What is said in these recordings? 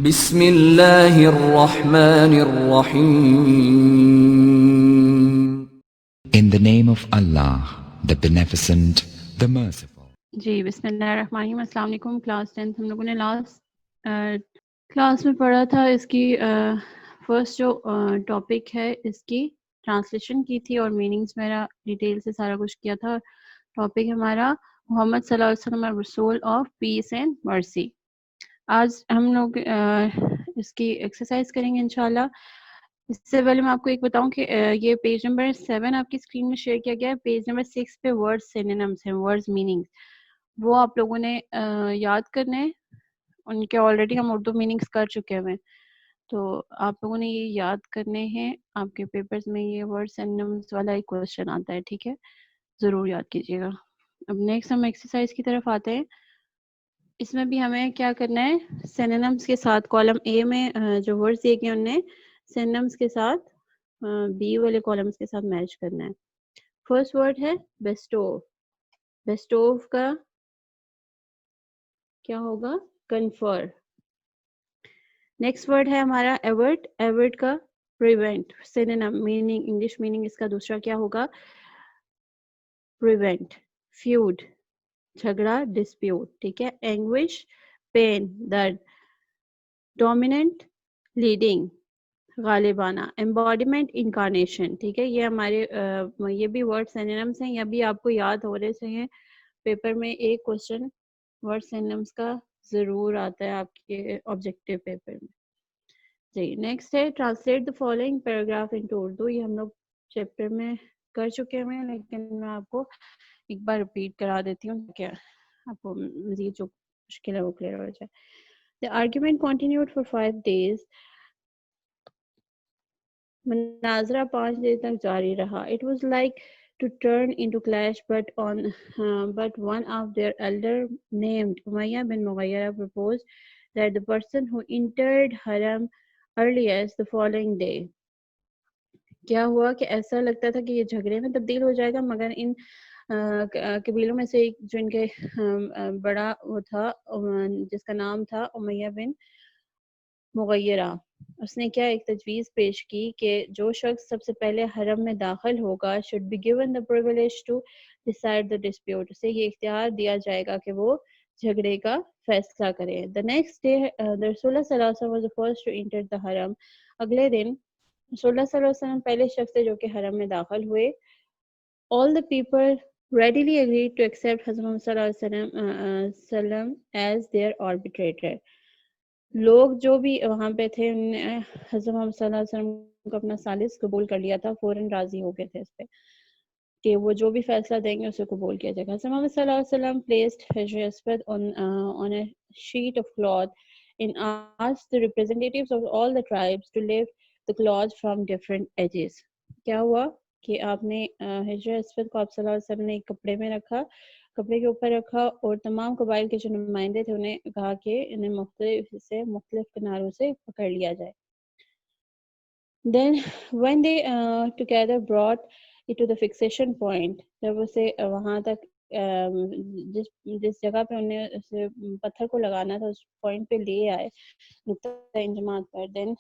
بسم اللہ الرحمن الرحیم. In the name of Allah, the Beneficent, the Merciful. جی بسم اللہ الرحمن الرحیم. السلام علیکم. کلاس 10 ہم لوگوں نے لاسٹ کلاس میں پڑھا تھا. اس کی فرسٹ جو ٹاپک ہے اس کی ٹرانسلیشن کی تھی اور میننگز میرا ڈیٹیل سے سارا کچھ کیا تھا. ٹاپک ہمارا محمد صلی اللہ علیہ وسلم رسول آف پیس اینڈ مرسی. آج ہم لوگ اس کی ایکسرسائز کریں گے انشاءاللہ. اس سے پہلے میں آپ کو ایک بتاؤں کہ یہ پیج نمبر 7 آپ کی اسکرین میں شیئر کیا گیا ہے. پیج نمبر 6 پہ ورڈ سینونمز ہیں, ورڈز میننگز, وہ آپ لوگوں نے یاد کرنے. ان کے آلریڈی ہم اردو میننگز کر چکے ہوئے ہیں, تو آپ لوگوں نے یہ یاد کرنے ہیں. آپ کے پیپرز میں یہ ورڈ سینونمز والا ایک کوشچن آتا ہے, ٹھیک ہے, ضرور یاد کیجیے گا. اب نیکسٹ ہم ایکسرسائز کی طرف آتے ہیں. اس میں بھی ہمیں کیا کرنا ہے, سینونمز کے ساتھ کالم اے میں جو ورڈز دیے گئے ان نے سینونمز کے ساتھ بی والے کالمز کے ساتھ میچ کرنا ہے. فرسٹ ورڈ ہے بیسٹو. بیسٹو کا کیا ہوگا, کنفر. نیکسٹ ورڈ ہے ہمارا ایورٹ. ایورٹ کا پریونٹ. سینونم میننگ انگلش میننگ اس کا دوسرا کیا ہوگا, پریونٹ. فیوڈ جھگڑا, ڈسپیوٹ, ٹھیک ہے. اینگوش پین, درد. ڈومیننٹ لیڈنگ, غالبانہ. ایمبوڈیمنٹ انکارنیشن, ٹھیک ہے. یہ ہمارے یہ بھی ورڈ سینونمز ہیں, یہ بھی آپ کو یاد ہو رہے چاہیے. پیپر میں ایک کوشچن ورڈ سینونمز کا ضرور آتا ہے آپ کے آبجیکٹیو پیپر میں. جی نیکسٹ ہے translate the following paragraph into Urdu. یہ ہم لوگ چیپٹر میں کر چکے ہوئے ہیں, لیکن میں آپ کو ایک بار ریپیٹ کرا دیتی ہوں کہ آپ کو مزید جو مشکل ہے وہ کلیئر ہو جائے. The argument continued for 5 days. مناظرہ 5 دن تک جاری رہا. It was like to turn into clash, but one of their elder named Umayya bin Mughayra proposed that the person who entered Haram earliest the following day. کیا ہوا کہ ایسا لگتا تھا کہ یہ جھگڑے میں تبدیل ہو جائے گا, مگر ان قبیلوں میں سے ایک جو ان کے بڑا وہ تھا جس کا نام تھا امیہ بن مغیرہ, اس نے کیا ایک تجویز پیش کی کہ جو شخص سب سے پہلے حرم میں داخل ہوگا should be given the privilege to decide the dispute. اسے یہ اختیار دیا جائے گا کہ وہ جھگڑے کا فیصلہ کرے. The next day the Rasulullah صلی اللہ علیہ وسلم was the first to enter the haram. اگلے دن رسول اللہ صلی اللہ علیہ وسلم پہلے شخص تھے جو کہ حرم میں داخل ہوئے. All the people readily agreed to accept حضرت محمد صلی اللہ علیہ وسلم as their arbitrator. لوگ جو بھی وہاں پہ تھے انہوں نے حضرت محمد صلی اللہ علیہ وسلم کو اپنا ثالث قبول کر لیا تھا, فوراً راضی ہو گئے تھے اس پہ کہ وہ جو بھی فیصلہ دیں گے اسے قبول کیا جائے گا. حضرت محمد صلی اللہ علیہ وسلم placed حجر اسود on a sheet of cloth and asked the representatives of all the tribes to lift the cloth from different edges. کیا ہوا کہ آپ نے حجر اسود کو آپ صلی اللہ علیہ وسلم نے ایک کپڑے میں رکھا, کپڑے کے اوپر رکھا, اور تمام قبائل کے جو نمائندے تھے انہیں کہا کہ انہیں مختلف کناروں سے پکڑ لیا جائے. Then when they together brought it to the fixation point, جب اسے وہاں تک جس جگہ پہ انہیں اسے پتھر کو لگانا تھا اس پوائنٹ پہ لے آئے نقطہ انجماعت پر, then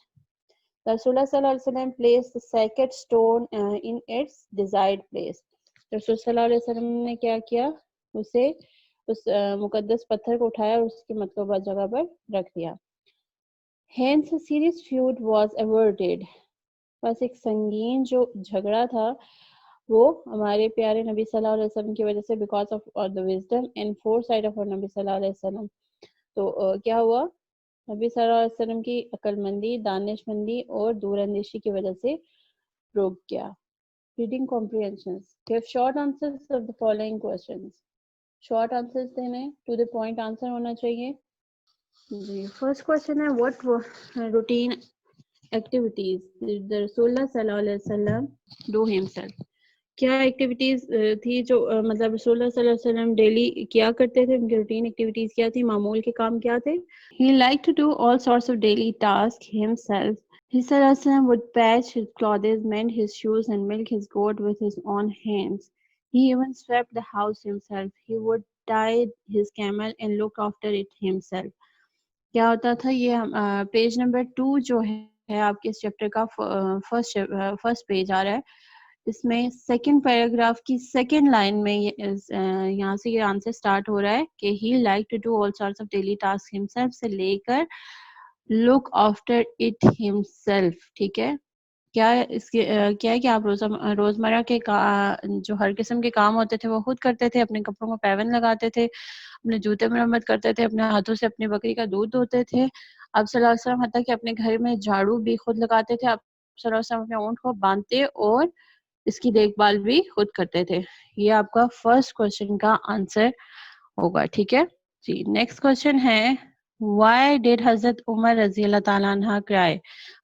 رسول اللہ صلی اللہ علیہ وسلم placed the sacred stone in its desired place. رسول صلی اللہ علیہ وسلم نے کیا کیا, اسے اس مقدس پتھر کو اٹھایا اور اس کی مطلوبہ جگہ پر رکھ دیا. Hence a serious feud was averted. بس ایک سنگین جو جھگڑا تھا وہ ہمارے پیارے نبی صلی اللہ علیہ وسلم کی وجہ سے, because of the wisdom and foresight of our نبی صلی اللہ علیہ وسلم. تو کیا ہوا, نبی صلی اللہ علیہ وسلم کی عقل مندی, دانش مندی اور دور اندیشی کی وجہ سے رک گیا. Reading comprehensions. Give short answers of the following questions. Short answers دینے, ٹو دی پوائنٹ آنسر ہونا چاہیے. جی فرسٹ کوشچن ہے what routine activities did the رسول اللہ صلی اللہ علیہ وسلم do himself. کیا ایکٹیویٹیز تھی جو مطلب رسول اللہ صلی اللہ علیہ وسلم ڈیلی کیا کرتے تھے, ان کی روٹین ایکٹیویٹیز کیا تھی, معمول کے کام کیا تھے. He liked to do all sorts of daily tasks himself. He صلی اللہ علیہ وسلم would patch his clothes, mend his shoes and milk his goat with his own hands. He even swept the house himself. He would tie his camel and look after it himself. کیا ہوتا تھا یہ page number 2 جو ہے آپ کے اس chapter کا first page آ رہا ہے، اس میں سیکنڈ پیراگراف کی سیکنڈ لائن میں یہاں سے یہ آنسر سٹارٹ ہو رہا ہے کہ he like to do all sorts of daily task himself سے لے کر لک آفٹر اٹ ہمسیلف. ٹھیک ہے، کیا اس کے کیا ہے کہ آپ روزمرہ کے جو ہر قسم کے کام ہوتے تھے وہ خود کرتے تھے، اپنے کپڑوں کو پیون لگاتے تھے، اپنے جوتے مرمت کرتے تھے، اپنے ہاتھوں سے اپنی بکری کا دودھ دھوتے تھے. آپ صلی اللہ علیہ وسلم حتیٰ کہ اپنے گھر میں جھاڑو بھی خود لگاتے تھے. آپ صلی اللہ علیہ وسلم اپنے اونٹ کو باندھتے اور اس کی دیکھ بھال بھی خود کرتے تھے. یہ آپ کا فرسٹ کوشچن کا آنسر ہوگا. ٹھیک ہے جی. نیکسٹ کوشچن ہے وائی ڈیڈ حضرت عمر رضی اللہ تعالیٰ عنہ کرائے.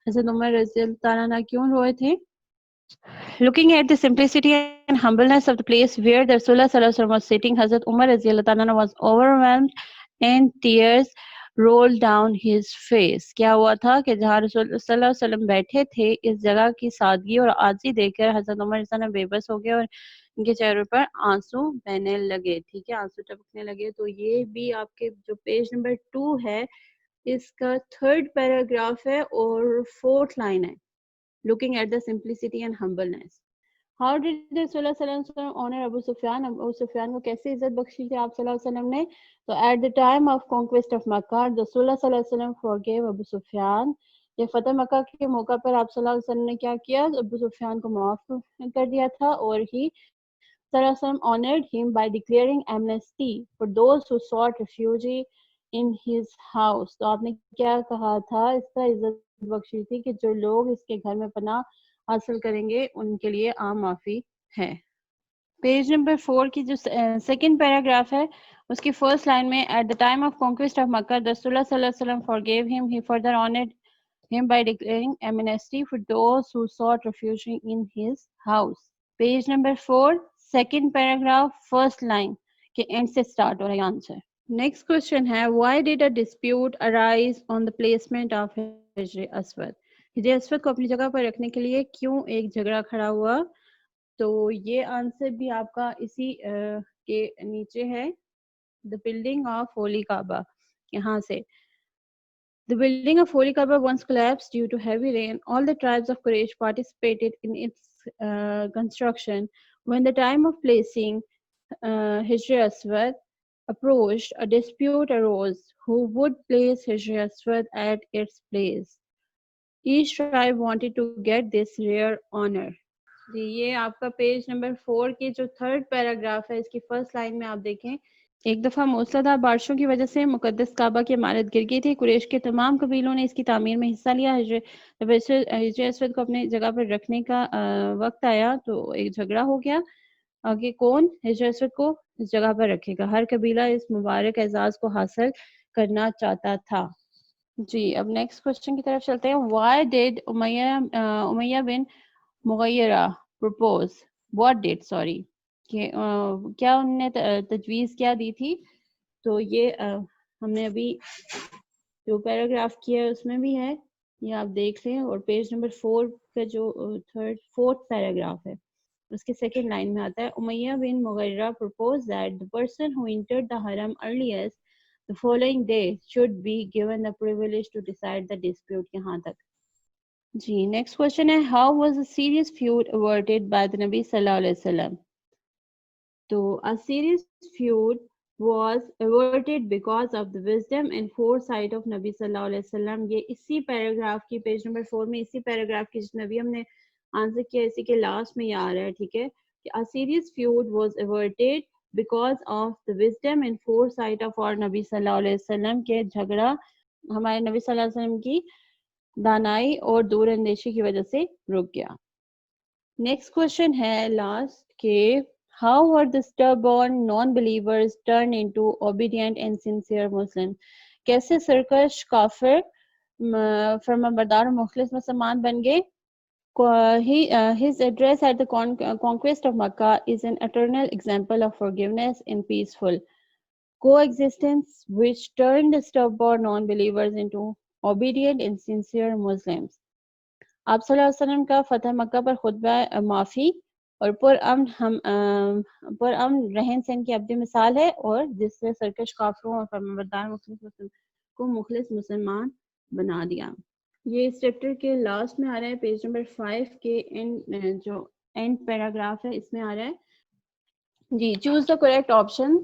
حضرت عمر رضی اللہ تعالیٰ عنہ کیوں روئے تھے؟ Looking at the simplicity and humbleness of the place where the Rasulullah sallallahu alaihi wasallam was sitting, Hazrat Umar رضی اللہ تعالیٰ عنہ was overwhelmed and tears rolled down his face. کیا ہوا تھا کہ جہاں رسول صلی اللہ علیہ وسلم بیٹھے تھے اس جگہ کی سادگی اور عاجزی دیکھ کر حضرت عمر رضی اللہ عنہ بے بس ہو گئے اور ان کے چہروں پر آنسو بہنے لگے. ٹھیک ہے، آنسو ٹپکنے لگے. تو یہ بھی آپ کے جو پیج نمبر 2 ہے اس کا تھرڈ پیراگراف ہے اور فورتھ لائن ہے. Looking at the simplicity and humbleness. How did the Rasulullah sallallahu alaihi wasallam honor Abu Sufyan? Abu Sufyan کو کیسے عزت بخشی تھی آپ صلی اللہ علیہ وسلم نے؟ تو at the time of conquest of Makkah, the Rasulullah sallallahu alaihi wasallam forgave Abu Sufyan. یہ فتح مکہ کے موقع پر آپ صلی اللہ علیہ وسلم نے کیا کیا؟ ابو سفیان کو معاف کر دیا تھا. اور ہی صلی اللہ علیہ وسلم honored him by declaring amnesty for those who sought refuge in his house. تو آپ نے کیا کہا تھا؟ اس کا عزت بخشی تھی کہ جو لوگ اس کے گھر میں پناہ حاصل کریں گے ان کے لیے عام معافی ہے. پیج نمبر 4 کی جو سیکنڈ پیراگراف ہے اس کی فرسٹ لائن میں at the time of conquest of Makkah, the Rasulullah صلی اللہ علیہ وسلم forgave him. He further honored him by declaring amnesty for those who sought refuge in his house. Page number 4 second paragraph first line کے and سے start ہو رہا ہے answer. Next question ہے why did a dispute arise on the placement of حجر اسود. حجر اسود کو اپنی جگہ پر رکھنے کے لیے کیوں ایک جھگڑا کھڑا ہوا؟ تو یہ آنسر بھی آپ کا اسی کے نیچے ہے. The building of Holy Kaaba. یہاں سے The building of Holy Kaaba once collapsed due to heavy rain. All the tribes of Quraysh participated in its construction. When the time of placing Hijr Aswad approached, a dispute arose who would place Hijr Aswad at its place. Each tribe wanted to get this rare honor. جی یہ آپ کا page number 4 کے جو third paragraph ہے اس کی first line میں آپ دیکھیں. ایک دفعہ موسلادھار بارشوں کی وجہ سے مقدس کعبہ کی عمارت گر گئی تھی. قریش کے تمام قبیلوں نے اس کی تعمیر میں حصہ لیا. حجر اسود کو اپنے جگہ پر رکھنے کا وقت آیا تو ایک جھگڑا ہو گیا کہ کون حجر اسود کو اس جگہ پر رکھے گا. ہر قبیلہ اس مبارک اعزاز کو حاصل کرنا چاہتا تھا. جی اب نیکسٹ کوشچن کی طرف چلتے ہیں. Why did Umayya bin Mughira purpose what did sorry کہ کیا انہوں نے تجویز کیا دی تھی؟ تو یہ ہم نے ابھی جو پیراگراف کیا ہے اس میں بھی ہے، یہ آپ دیکھ لیں. اور پیج نمبر 4 کا جو فورتھ پیراگراف ہے اس کے سیکنڈ لائن میں آتا ہے امیہ bin Mughira proposed that the person who entered the haram earliest the following day should be given the privilege to decide the dispute. یہاں تک جی. نیکسٹ کوشچن ہے how was a serious feud averted by the نبی صلی اللہ علیہ وسلم. تو a serious feud was averted because of the wisdom and foresight of نبی صلی اللہ علیہ وسلم. یہ اسی پیراگراف کی پیج نمبر 4 میں اسی پیراگراف کی جس میں بھی ہم نے آنسر کیا اسی کے لاسٹ میں یہ آ رہا ہے. ٹھیک ہے کہ a serious feud was averted because of the wisdom and foresight of our نبی صلی اللہ علیہ وسلم کے جھگڑا ہمارے نبی صلی اللہ علیہ وسلم کی دانائی اور دور اندیشی کی وجہ سے رک گیا. نیکسٹ کوشچن ہے لاسٹ کہ how were the stubborn non-believers turned into obedient and sincere Muslims. کیسے سرکش کافر فرمانبردار اور مخلص مسلمان بن گئے؟ His address at the conquest of Makkah is an eternal example of forgiveness and peaceful coexistence which turned the stubborn non-believers into obedient and sincere Muslims. آپ صلی اللہ علیہ وسلم کا فتح مکہ پر خطبہ معافی اور پر امن رہن سہن کی ابدی مثال ہے اور جس سے سرکش کافروں اور فرمانبردار مسلم کو مخلص مسلمان بنا دیا. یہ اس چیپٹر کے لاسٹ میں آ رہا ہے, پیج نمبر 5 کے جو اینڈ پیراگراف ہے اس میں آ رہا ہے. جی, choose the correct option.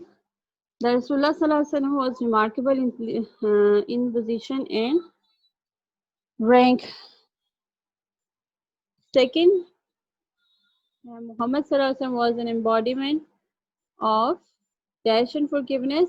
The Rasulullah sallallahu alaihi wasallam was remarkable in position and rank. Second, Muhammad sallallahu alaihi wasallam was an embodiment of dash and forgiveness.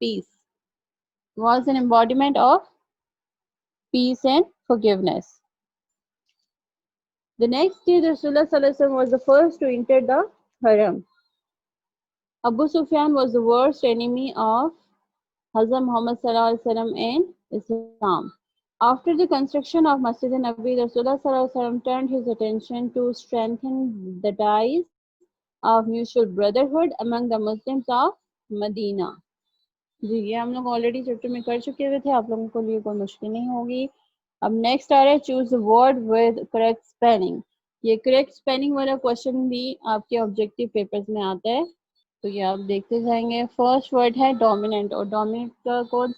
Peace. Was an embodiment of peace and forgiveness. The next day, the Rasulullah sallallahu alaihi wasallam was the first to enter the haram. Abu Sufyan was the worst enemy of Hazrat Muhammad sallallahu alaihi wasallam and Islam. After the construction of Masjid Nabawi, Rasulullah sallallahu alaihi wasallam turned his attention to strengthen the ties of mutual brotherhood among the Muslims of Medina. جی یہ ہم لوگ already chapter میں کر چکے ہوئے تھے, آپ لوگوں کو لیے کوئی مشکل نہیں ہوگی. اب نیکسٹ آ رہا ہے choose word with correct spelling. یہ کریکٹ اسپیلنگ والا کوشچن بھی آپ کے آبجیکٹیو پیپرز میں آتا ہے, تو یہ آپ دیکھتے جائیں گے. فرسٹ ورڈ ہے ڈومیننٹ, اور ڈومیننٹ کا کون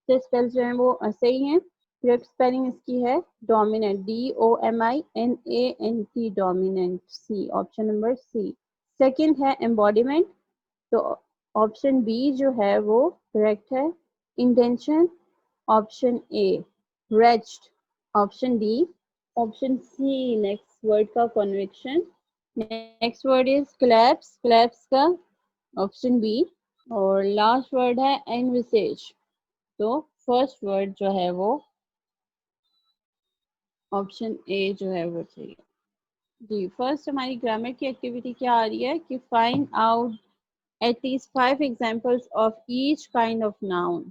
سے اسپیل جو ہیں وہ صحیح ہیں. کریکٹ اسپیلنگ اس کی ہے dominant, DOMINANT, dominant, C, option number C. Second ہے ایمبوڈیمنٹ, تو آپشن بی جو ہے وہ کریکٹ ہے. Intention, option A. Reached, option D. Option C next word کا conviction. Next word is clips, clips کا آپشن بی. اور لاسٹ ورڈ ہے انویسیج, تو فرسٹ ورڈ جو ہے وہ آپشن اے جو ہے وہ صحیح ہے. جی فرسٹ ہماری گرامر کی ایکٹیویٹی کیا آ رہی ہے کہ find out at least 5 examples of each kind of noun.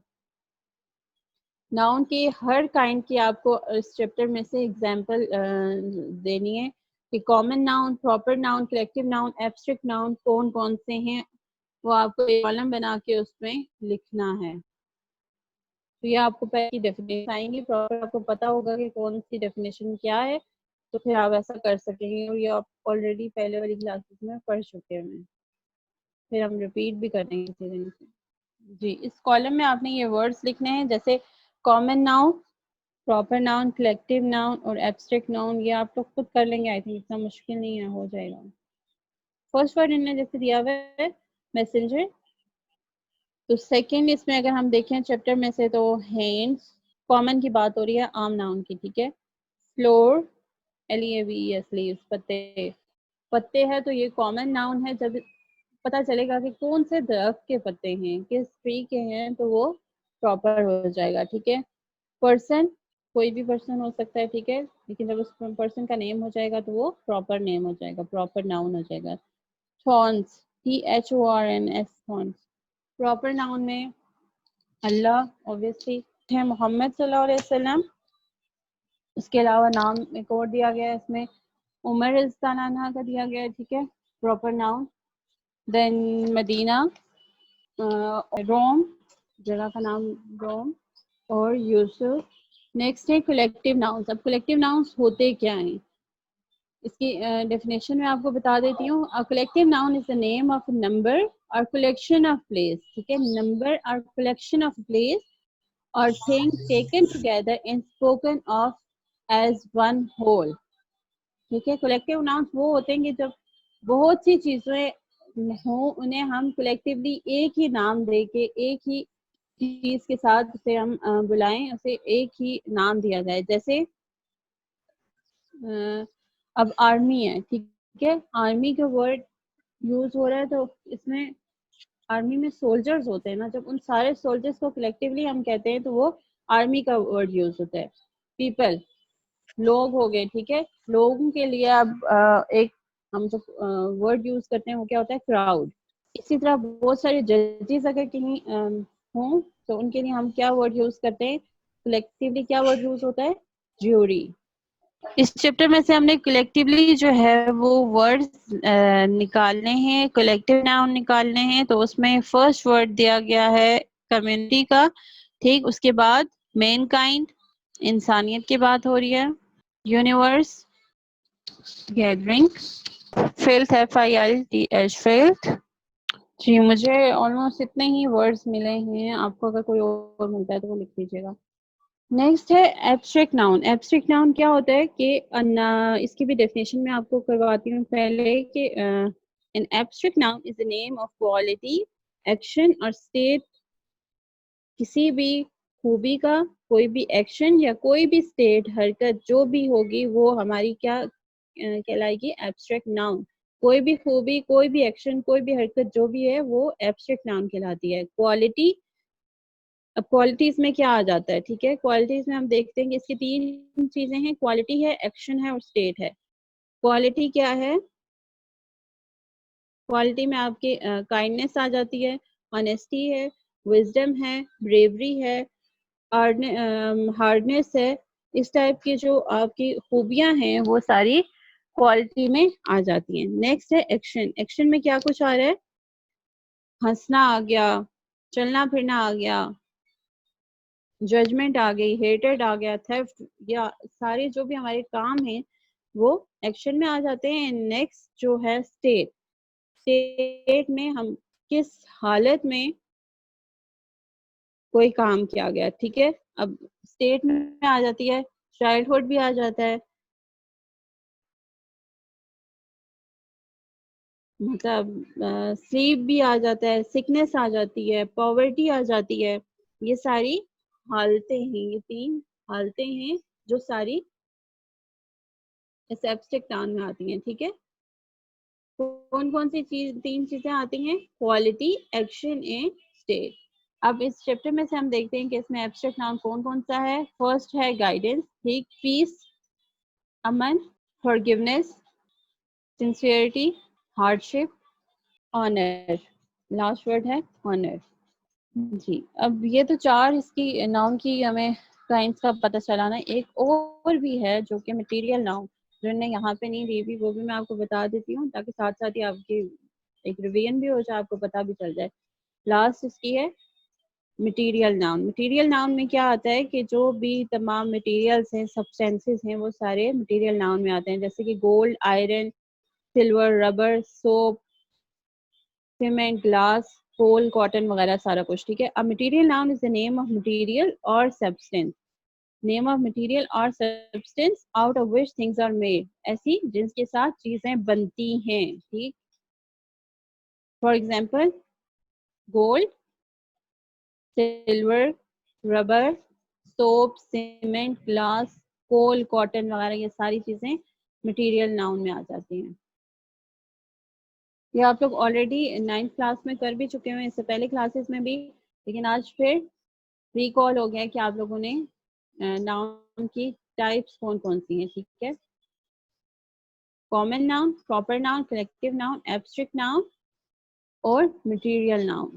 Noun کے ہر کائنڈ کی آپ کو اس چیپٹر میں سے ایگزامپل دینی ہے کہ common noun, proper noun, collective noun, abstract noun کون کون سے ہیں, وہ آپ کو ایک کالم بنا کے اس میں لکھنا ہے. تو یہ آپ کو پہلے ڈیفینیشن آئیں گی, پراپر آپ کو پتا ہوگا کہ کون سی ڈیفینیشن کیا ہے, تو پھر آپ ایسا کر سکیں گے. اور یہ آپ آلریڈی پہلے والی کلاسز میں پڑھ چکے ہیں, پھر ہم ریپیٹ بھی کریں گے اسی دن سے. جی اس کالم میں آپ نے یہ ورڈز لکھنے ہیں, جیسے common noun, proper noun, collective noun اور ایبسٹریکٹ ناؤن. یہ آپ لوگ خود کر لیں گے, آئی تھنک اتنا مشکل نہیں ہے, ہو جائے گا. فرسٹ ورڈ انہوں نے جیسے دیا ہوا ہے میسنجر, تو سیکنڈ اس میں اگر ہم دیکھیں چیپٹر میں سے تو ہینڈس, کامن کی بات ہو رہی ہے عام ناؤن کی, ٹھیک ہے. فلور, LEAVES, پتے, پتے ہے تو یہ کامن ناؤن ہے. جب پتہ چلے گا کہ کون سے درخت کے پتے ہیں, کس ٹری کے ہیں, تو وہ پراپر ہو جائے گا, ٹھیک ہے. پرسن, کوئی بھی پرسن ہو سکتا ہے, ٹھیک ہے, لیکن جب اس پرسن کا نیم ہو جائے گا تو وہ پراپر نیم ہو جائے گا, پراپر ناؤن ہو جائے گا. تھورنس, THORNS, تھورنس. پراپر ناؤن میں اللہ اوبیسلی ہے, محمد صلی اللہ علیہ وسلم, اس کے علاوہ نام ایک اور دیا گیا ہے اس میں, عمر رضی اللہ عنہ کا دیا گیا ہے, ٹھیک ہے, پراپر ناؤن. دین مدینہ, روم, جگہ کا نام روم, اور یوسف. نیکسٹ ہے کلیکٹیو ناؤنس. اب کلیکٹیو ناؤنس ہوتے کیا ہیں, اس کی ڈیفینیشن میں آپ کو بتا دیتی ہوں. Collective noun is the name of number اور کلیکشن آف پلیس, ٹھیک ہے, نمبر اور کلیکشن آف پلیس اور thing taken together and spoken of as one whole, ٹھیک ہے. کلیکٹیو ناؤنس وہ ہوتے ہیں کہ جب بہت سی چیزیں ہوں, انہیں ہم کلیکٹیولی ایک ہی نام دے کے, ایک ہی چیز کے ساتھ اسے ہم بلائیں, اسے ایک ہی نام دیا جائے. جیسے اب آرمی ہے, ٹھیک ہے, آرمی کا ورڈ یوز ہو رہا ہے, تو اس میں آرمی میں سولجرز ہوتے ہیں نا, جب ان سارے سولجرز کو کلیکٹیولی ہم کہتے ہیں تو وہ آرمی کا ورڈ یوز ہوتا ہے. پیپل, لوگ ہو گئے, ٹھیک ہے, لوگوں کے لیے اب ایک ہم جو ورڈ یوز کرتے ہیں وہ کیا ہوتا ہے, کراؤڈ. اسی طرح بہت سارے ججز اگر کہیں ہوں تو ان کے لیے ہم کیا ورڈ یوز کرتے ہیں, کلیکٹیولی کیا ورڈ یوز ہوتا ہے, جیوری. اس چیپٹر میں سے ہم نے کلیکٹیولی جو ہے وہ ورڈ نکالنے ہیں, کلیکٹیو ناؤن نکالنے ہیں. تو اس میں فرسٹ ورڈ دیا گیا ہے کمیونٹی کا, ٹھیک. اس کے بعد مین کائنڈ, انسانیت کی بات ہو رہی ہے. Universe, gathering. Filth, FILTH, filth. جی مجھے آلموسٹ اتنے ہی ورڈز ملے ہیں، آپ کو اگر کوئی اور ملتا ہے تو وہ لکھ لیجیے گا. نیکسٹ ہے ایبسٹریکٹ ناؤن. ایبسٹریکٹ ناؤن کیا ہوتا ہے کہ اس کی بھی ڈیفینیشن میں آپ کو کرواتی ہوں پہلے کہ an abstract noun is the name of quality, action اور state کسی بھی خوبی کا کوئی بھی ایکشن یا کوئی بھی اسٹیٹ حرکت جو بھی ہوگی وہ ہماری کیا کہلائے گی؟ Abstract noun. کوئی بھی خوبی کوئی بھی ایکشن کوئی بھی حرکت جو بھی ہے وہ ایبسٹریکٹ ناؤن کہلاتی ہے. کوالٹی، اب کوالٹیز میں کیا آ جاتا ہے؟ ٹھیک ہے، کوالٹیز میں ہم دیکھتے ہیں کہ اس کی 3 چیزیں ہیں، کوالٹی ہے، ایکشن ہے اور اسٹیٹ ہے. کوالٹی کیا ہے؟ کوالٹی میں آپ کی کائنڈنیس آ جاتی ہے، آنیسٹی ہے، وزڈم ہے، بریوری ہے، ہارڈنیس ہے. اس ٹائپ کی جو آپ کی خوبیاں ہیں وہ ساری کوالٹی میں آ جاتی ہیں. نیکسٹ ہے ایکشن. ایکشن میں کیا کچھ آ رہا ہے؟ ہنسنا آ گیا، چلنا پھرنا آ گیا، ججمنٹ آ گئی، ہیٹڈ آ گیا، تھیفٹ، یا سارے جو بھی ہمارے کام ہیں وہ ایکشن میں آ جاتے ہیں. نیکسٹ جو ہے اسٹیٹ. اسٹیٹ میں ہم کس حالت میں کوئی کام کیا گیا. ٹھیک ہے، اب اسٹیٹ میں آ جاتی ہے، چائلڈہڈ بھی آ جاتا ہے، مطلب سلیپ بھی آ جاتا ہے، سکنس آ جاتی ہے، پاورٹی آ جاتی ہے. یہ ساری حالتیں ہیں، یہ 3 حالتیں ہیں جو ساری اس ایبسٹریکٹ ناؤن میں آتی ہیں. ٹھیک ہے، کون کون سی 3 چیزیں آتی ہیں؟ Quality, action and state. اب اس چیپٹر میں سے ہم دیکھتے ہیں کہ اس میں ایبسٹریکٹ ناؤن کون کون سا ہے. فرسٹ ہے گائیڈنس، ٹھیک، پیس، امن، forgiveness, sincerity, hardship, owner. Last word ہے آنر. جی اب یہ تو 4 اس کی ناؤن کی ہمیں کائنڈس کا پتہ چلانا. ایک اور بھی ہے جو کہ مٹیریل ناؤن، جو نے یہاں پہ نہیں دی بھی، وہ بھی میں آپ کو بتا دیتی ہوں تاکہ ساتھ ساتھ ہی آپ کی ایک ریویژن بھی ہو جائے، آپ کو پتہ بھی چل جائے. لاسٹ اس کی ہے مٹیریل ناؤن. مٹیریل ناؤن میں کیا آتا ہے کہ جو بھی تمام مٹیریلس ہیں، سبسٹینسز ہیں، وہ سارے مٹیریل ناؤن میں آتے ہیں. جیسے کہ gold, iron, silver, rubber, soap, cement, glass, coal, cotton وغیرہ سارا کچھ. ٹھیک ہے، اب material noun is the name of material or substance. Name of material or substance out of which things are made, ایسی جن کے ساتھ چیزیں بنتی ہیں. ٹھیک، for example gold, silver, rubber, soap, cement, glass, coal, cotton وغیرہ یہ ساری چیزیں مٹیریل ناؤن میں آ جاتی ہیں. یہ آپ لوگ آلریڈی 9th کلاس میں کر بھی چکے ہوئے، اس سے پہلے کلاسز میں بھی، لیکن آج پھر ریکال ہو گیا کہ آپ لوگوں نے ناؤن کی ٹائپس کون کون سی ہیں. ٹھیک ہے، common noun, proper noun, collective noun, abstract noun اور مٹیریل ناؤن.